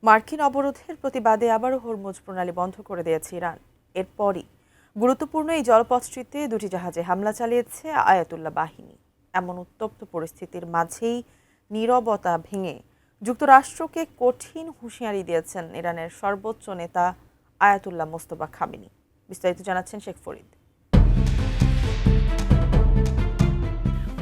মার্কিন অবরোধের প্রতিবাদে আবারও হরমুজ প্রণালী বন্ধ করে দিয়েছে ইরান। এরপরই গুরুত্বপূর্ণ এই জলপথটিতে দুটি জাহাজে হামলা চালিয়েছে আয়াতুল্লাহ বাহিনী। এমন উত্তপ্ত পরিস্থিতির মাঝেই নীরবতা ভেঙে যুক্তরাষ্ট্রকে কঠিন হুঁশিয়ারি দিয়েছেন ইরানের সর্বোচ্চ নেতা আয়াতুল্লাহ মোস্তফা খামেনি। বিস্তারিত জানাচ্ছেন শেখ ফরিদ।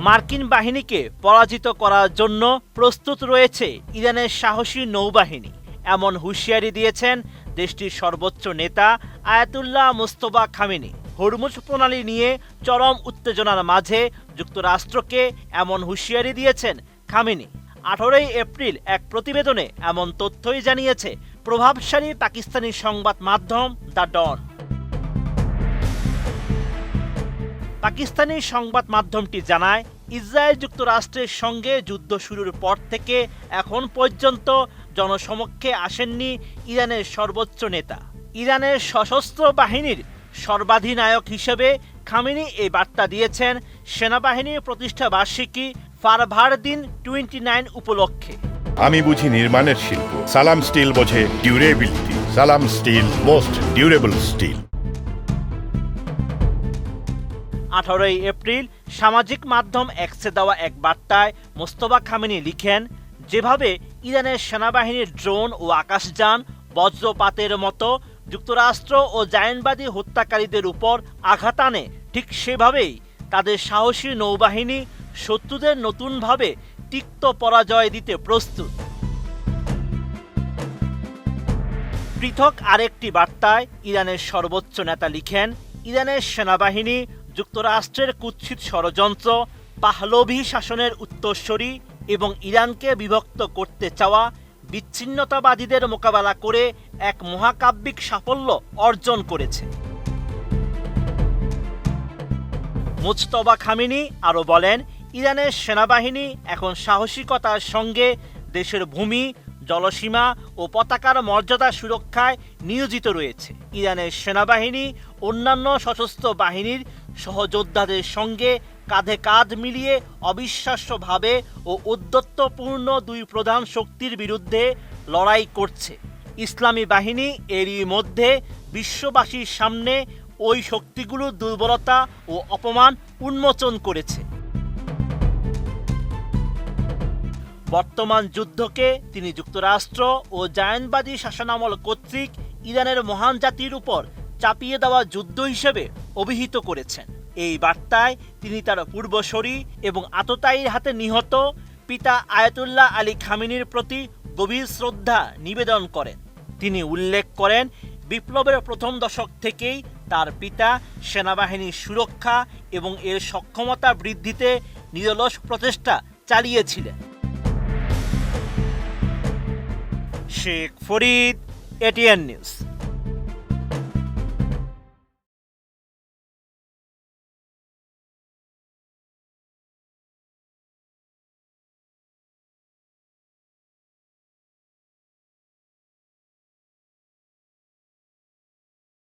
মার্কিন বাহিনীকে পরাজিত করার জন্য প্রস্তুত রয়েছে ইরানের সাহসী নৌবাহিনী, এমন হুঁশিয়ারি দিয়েছেন দেশটির সর্বোচ্চ নেতা আয়াতুল্লাহ মোস্তফা খামেনি। হরমুজ প্রণালী নিয়ে চরম উত্তেজনার মাঝে যুক্তরাষ্ট্রকে এমন হুঁশিয়ারি দিয়েছেন খামেনি। 18 এপ্রিল এক প্রতিবেদনে এমন তথ্যই জানিয়েছে প্রভাবশালী পাকিস্তানি সংবাদ মাধ্যম দ্য ডন। পাকিস্তানি সংবাদ মাধ্যমটি জানায়, ইসরায়েল যুক্তরাষ্ট্রের সঙ্গে যুদ্ধ শুরুর পর থেকে এখন পর্যন্ত জনসমক্ষে আসেননি ইরানের সর্বোচ্চ নেতা। ইরানের সশস্ত্র বাহিনীর সর্বাধিনায়ক হিসেবে খামেনি এই বার্তা দিয়েছেন সেনাবাহিনীর প্রতিষ্ঠা বার্ষিকী ফারভারদিন 29 উপলক্ষে। আমি বুঝি নির্মাণের শিল্প, সালাম স্টিল বোঝে durability. Salam steel, most durable steel. 18 April সামাজিক মাধ্যম এক্সে দেওয়া এক বার্তায় মোস্তফা খামেনি লিখেন, যেভাবে ইরানের সেনাবাহিনীর ড্রোন ও আকাশযান বজ্রপাতের মতো যুক্তরাষ্ট্র ও জায়নবাদী হত্যাকারীদের উপর আঘাত আনে, ঠিক সেভাবেই তাদের সাহসী নৌবাহিনী শত্রুদের নতুনভাবে তিক্ত পরাজয় দিতে প্রস্তুত। পৃথক আরেকটি বার্তায় ইরানের সর্বোচ্চ নেতা লিখেন, ইরানের সেনাবাহিনী যুক্তরাষ্ট্রের কুৎসিত ষড়যন্ত্র, পাহলভি শাসনের উত্তরসূরি এবং ইরানকে বিভক্ত করতে চাওয়া বিচ্ছিন্নতাবাদীদের মোকাবেলা করে এক মহাকাব্যিক সাফল্য অর্জন করেছে। মোজতবা খামেনি আরও বলেন, ইরানের সেনাবাহিনী এখন সাহসিকতার সঙ্গে দেশের ভূমি, জলসীমা ও পতাকার মর্যাদা সুরক্ষায় নিয়োজিত রয়েছে। ইরানের সেনাবাহিনী অন্যান্য সশস্ত্র বাহিনীর সহযোদ্ধাদের সঙ্গে কাঁধে কাঁধ মিলিয়ে অবিশ্বাস্যভাবে ও ঔদ্ধত্যপূর্ণ দুই প্রধান শক্তির বিরুদ্ধে লড়াই করছে। ইসলামী বাহিনী এরই মধ্যে বিশ্ববাসীর সামনে ওই শক্তিগুলোর দুর্বলতা ও অপমান উন্মোচন করেছে। বর্তমান যুদ্ধকে তিনি যুক্তরাষ্ট্র ও জায়নবাদী শাসনামল কর্তৃক ইরানের মহান জাতির উপর চাপিয়ে দেওয়া যুদ্ধ হিসেবে অভিহিত করেছেন। এই বার্তায় তিনি তার পূর্বসূরি এবং আততায়ীর হাতে নিহত পিতা আয়াতুল্লাহ আলী খামেনির প্রতি গভীর শ্রদ্ধা নিবেদন করেন। তিনি উল্লেখ করেন, বিপ্লবের প্রথম দশক থেকেই তার পিতা সেনাবাহিনীর সুরক্ষা এবং এর সক্ষমতা বৃদ্ধিতে নিরলস প্রচেষ্টা চালিয়েছিলেন। শেখ ফরিদ, এটিএন নিউজ।